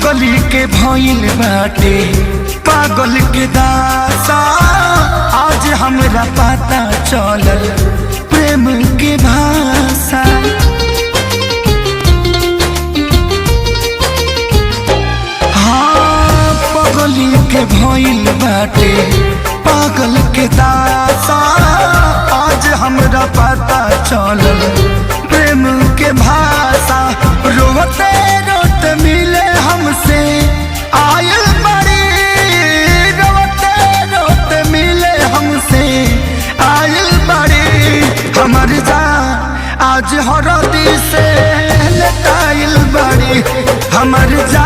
पगली के भइल बाटे पागल के दासा। आज हमरा पता चलल प्रेम के भाषा। हाँ पगली के भइल बाटे पागल के दासा। आज हमरा पता चलल प्रेम के भाषा। रोते रोते मिले हमसे आयल बड़ी, रोते रोते मिले हमसे आयल बड़ी। हमर जान आज हरदी से लटाइल बड़ी, हमर जान